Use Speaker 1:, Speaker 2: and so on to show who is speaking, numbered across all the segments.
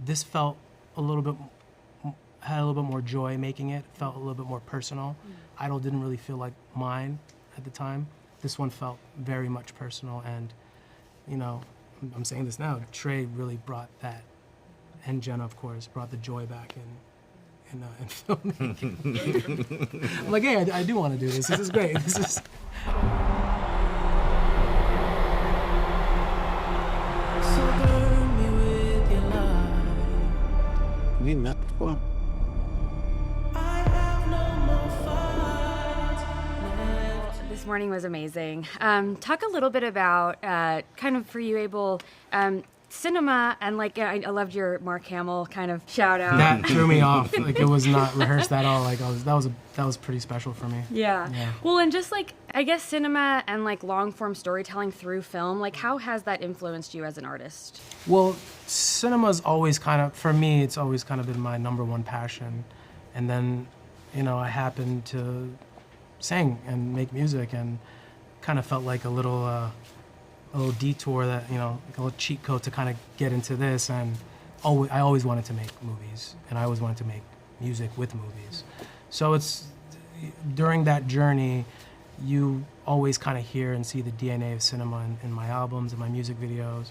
Speaker 1: this felt a little bit, had a little bit more joy making it, felt a little bit more personal. Idol didn't really feel like mine at the time. This one felt very much personal, and, you know, I'm saying this now, Trey really brought that, and Jenna, of course, brought the joy back in filmmaking. I'm like, hey, I do want to do this. This is great. This is...
Speaker 2: We met before.
Speaker 3: This morning was amazing. Talk a little bit about kind of for you, Abel, cinema, and like I loved your Mark Hamill kind of shout out.
Speaker 1: That threw me off. Like, it was not rehearsed at all. Like, that was pretty special for me.
Speaker 3: Yeah. Well, and just like I guess cinema and like long form storytelling through film, like how has that influenced you as an artist?
Speaker 1: Well, cinema's always kind of, for me, it's always kind of been my #1 passion. And then, you know, I happened to sing and make music, and kind of felt like a little detour that, you know, like a little cheat code to kind of get into this. And I always wanted to make movies, and I always wanted to make music with movies. So it's, during that journey, you always kind of hear and see the DNA of cinema in my albums, in my music videos,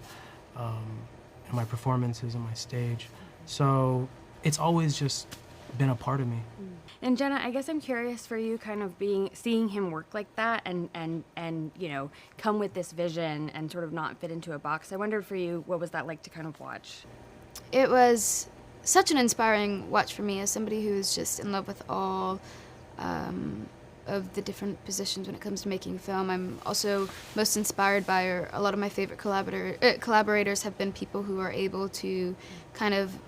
Speaker 1: in my performances, on my stage. So it's always just been a part of me.
Speaker 3: And Jenna, I guess I'm curious for you, kind of seeing him work like that, and you know, come with this vision and sort of not fit into a box. I wondered for you, what was that like to kind of watch?
Speaker 4: It was such an inspiring watch for me as somebody who is just in love with all of the different positions when it comes to making film. I'm also most inspired by, or a lot of my favorite collaborators have been people who are able to kind of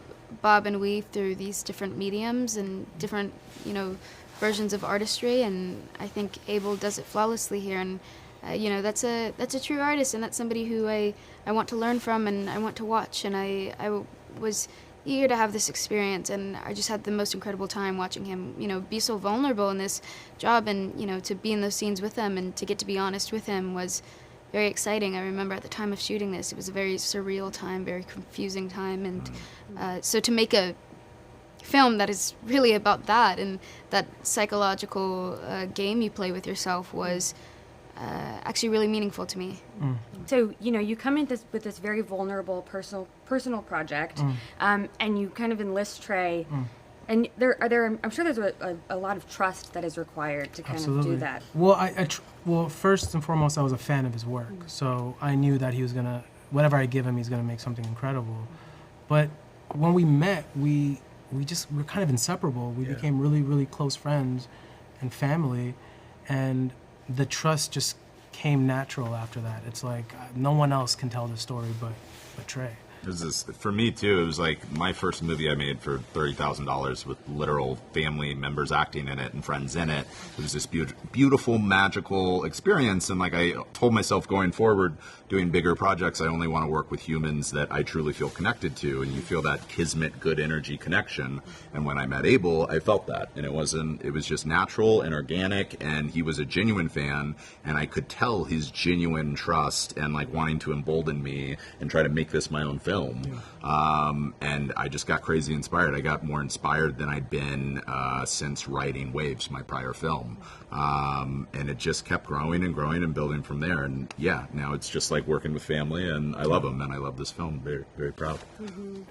Speaker 4: bob and weave through these different mediums and different, you know, versions of artistry, and I think Abel does it flawlessly here. And you know, that's a true artist, and that's somebody who I want to learn from and I want to watch. And I was eager to have this experience, and I just had the most incredible time watching him, you know, be so vulnerable in this job, and you know, to be in those scenes with him and to get to be honest with him was very exciting. I remember at the time of shooting this, it was a very surreal time, very confusing time, and so to make a film that is really about that and that psychological game you play with yourself was actually really meaningful to me.
Speaker 3: So, you know, you come in with this very vulnerable personal project, and you kind of enlist Trey. And I'm sure there's a lot of trust that is required to kind of do that.
Speaker 1: Well, well, first and foremost, I was a fan of his work, so I knew that he was gonna, whatever I give him, he's gonna make something incredible. But when we met, we're kind of inseparable. We became really, really close friends and family, and the trust just came natural after that. It's like no one else can tell the story but Trey.
Speaker 5: It was this, for me too, it was like my first movie I made for $30,000 with literal family members acting in it and friends in it. It was this beautiful, magical experience, and like I told myself going forward, doing bigger projects, I only want to work with humans that I truly feel connected to, and you feel that kismet, good energy connection. And when I met Abel, I felt that, and it was just natural and organic, and he was a genuine fan, and I could tell his genuine trust and like wanting to embolden me and try to make this my own film. And I just got crazy inspired. I got more inspired than I'd been since writing Waves, my prior film. And it just kept growing and growing and building from there. And yeah, now it's just like working with family, and I love them, and I love this film. Very, very proud.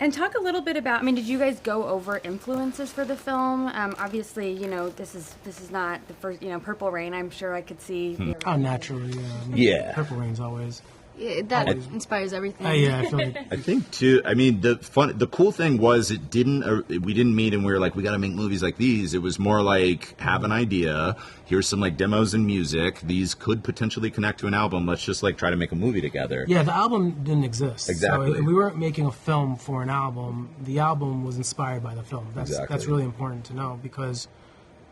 Speaker 3: And talk a little bit about, I mean, did you guys go over influences for the film? Obviously, you know, this is not the first, you know, Purple Rain, I'm sure I could see.
Speaker 1: Oh, naturally,
Speaker 5: yeah.
Speaker 1: Purple Rain's always.
Speaker 4: Yeah, that inspires everything.
Speaker 1: Yeah, I feel like.
Speaker 5: I think too. I mean, the cool thing was we didn't meet and we were like, we got to make movies like these. It was more like, have an idea. Here's some like demos and music. These could potentially connect to an album. Let's just like try to make a movie together.
Speaker 1: Yeah, the album didn't exist.
Speaker 5: Exactly.
Speaker 1: So we weren't making a film for an album. The album was inspired by the film. That's really important to know, because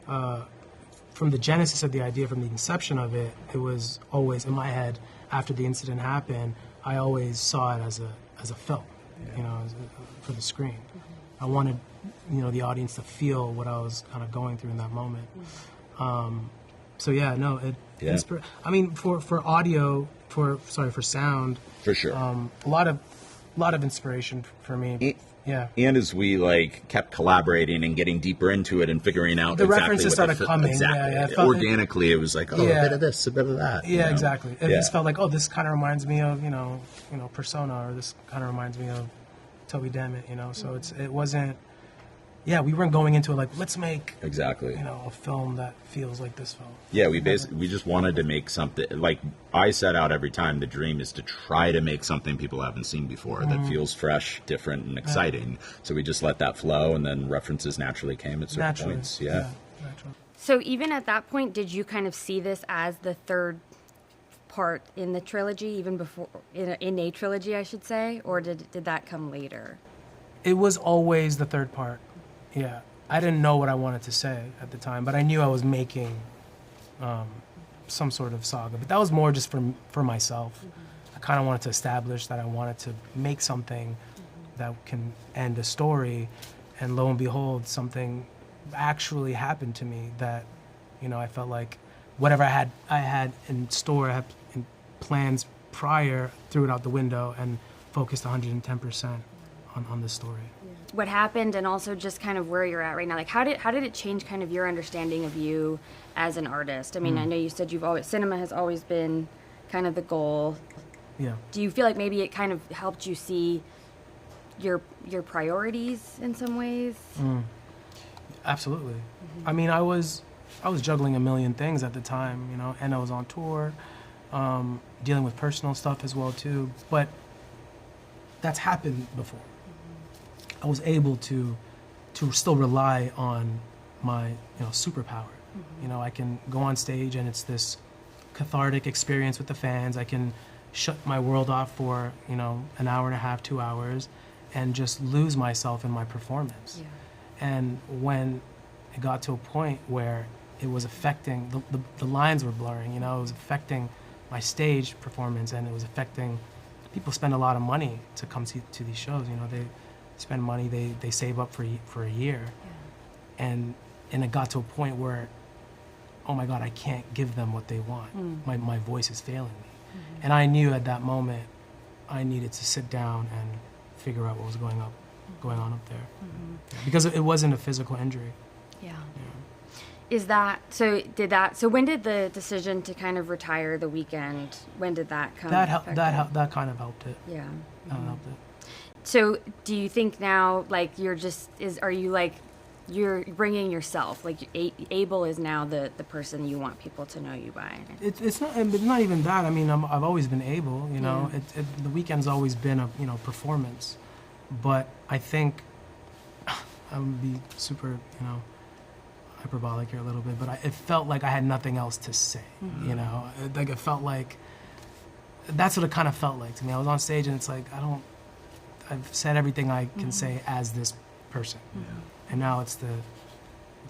Speaker 1: from the genesis of the idea, from the inception of it, it was always in my head. After the incident happened, I always saw it as a film, you know, for the screen. I wanted, you know, the audience to feel what I was kind of going through in that moment. So yeah, no, I mean, for audio, for sound,
Speaker 5: for sure,
Speaker 1: a lot of inspiration for me. Yeah.
Speaker 5: And as we like kept collaborating and getting deeper into it and figuring out
Speaker 1: The
Speaker 5: exactly
Speaker 1: references
Speaker 5: what
Speaker 1: started coming.
Speaker 5: Exactly.
Speaker 1: Yeah, it felt-
Speaker 5: Organically, it was like, oh,
Speaker 1: Yeah.
Speaker 5: a bit of this, a bit of that.
Speaker 1: Yeah, exactly. It
Speaker 5: Yeah.
Speaker 1: just felt like, oh, this kind of reminds me of, Persona, or this kind of reminds me of Toby Dammit, So it wasn't, we weren't going into it like, let's make,
Speaker 5: Exactly.
Speaker 1: a film that feels like this film.
Speaker 5: Yeah, we just wanted to make something, like I set out every time, the dream is to try to make something people haven't seen before that feels fresh, different, and exciting. So we just let that flow, and then references naturally came at certain points. Yeah.
Speaker 1: Naturally.
Speaker 3: So even at that point, did you kind of see this as the third part in the trilogy, even before, in a trilogy, I should say, or did that come later?
Speaker 1: It was always the third part. Yeah. I didn't know what I wanted to say at the time, but I knew I was making some sort of saga. But that was more just for myself. I kind of wanted to establish that I wanted to make something that can end a story, and lo and behold, something actually happened to me that, I felt like whatever I had in store, I had in plans prior, threw it out the window and focused 110% on this story.
Speaker 3: What happened, and also just kind of where you're at right now. Like, how did it change kind of your understanding of you as an artist? I mean, I know you said cinema has always been kind of the goal.
Speaker 1: Yeah.
Speaker 3: Do you feel like maybe it kind of helped you see your priorities in some ways?
Speaker 1: Absolutely. I mean, I was juggling a million things at the time, and I was on tour, dealing with personal stuff as well too. But that's happened before. I was able to still rely on my superpower. I can go on stage and it's this cathartic experience with the fans. I can shut my world off for an hour and a half, 2 hours, and just lose myself in my performance.
Speaker 3: Yeah.
Speaker 1: And when it got to a point where it was affecting, the lines were blurring, it was affecting my stage performance, and it was affecting, people spend a lot of money to come to these shows, they spend money, they save up for a year. Yeah. And it got to a point where, oh my God, I can't give them what they want. My voice is failing me. And I knew at that moment I needed to sit down and figure out what was going on up there. Yeah, because it wasn't a physical injury.
Speaker 3: Yeah. Is that so? So when did the decision to kind of retire the Weeknd? When did that come?
Speaker 1: That kind of helped it.
Speaker 3: Yeah.
Speaker 1: Helped it.
Speaker 3: So do you think now, like, are you like, you're bringing yourself, like Abel is now the person you want people to know you by?
Speaker 1: It's not even that. I mean, I've always been Abel.
Speaker 3: Yeah.
Speaker 1: The Weeknd's always been a performance, but I think I would be super hyperbolic here a little bit, but it felt like I had nothing else to say. Like it felt like that's what it kind of felt like to me. I was on stage and it's like I've said everything I can say as this person, and now it's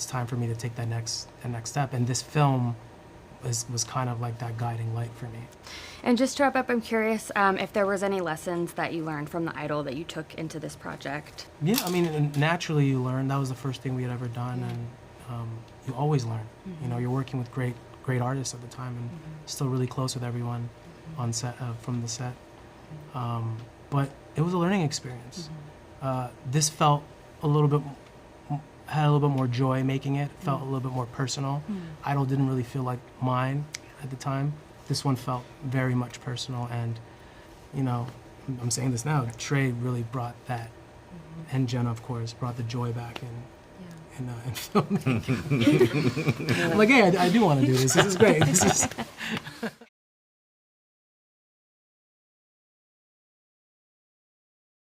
Speaker 1: time for me to take that next step. And this film was kind of like that guiding light for me.
Speaker 3: And just to wrap up, I'm curious if there was any lessons that you learned from The Idol that you took into this project.
Speaker 1: Yeah, I mean, naturally you learn. That was the first thing we had ever done, and you always learn. You're working with great artists at the time, and still really close with everyone on set from the set. But it was a learning experience. This felt had a little bit more joy making it. Felt a little bit more personal. Idol didn't really feel like mine at the time. This one felt very much personal, and I'm saying this now, Trey really brought that, and Jenna, of course, brought the joy back in filmmaking. I'm like, hey, I do want to do this. This is great.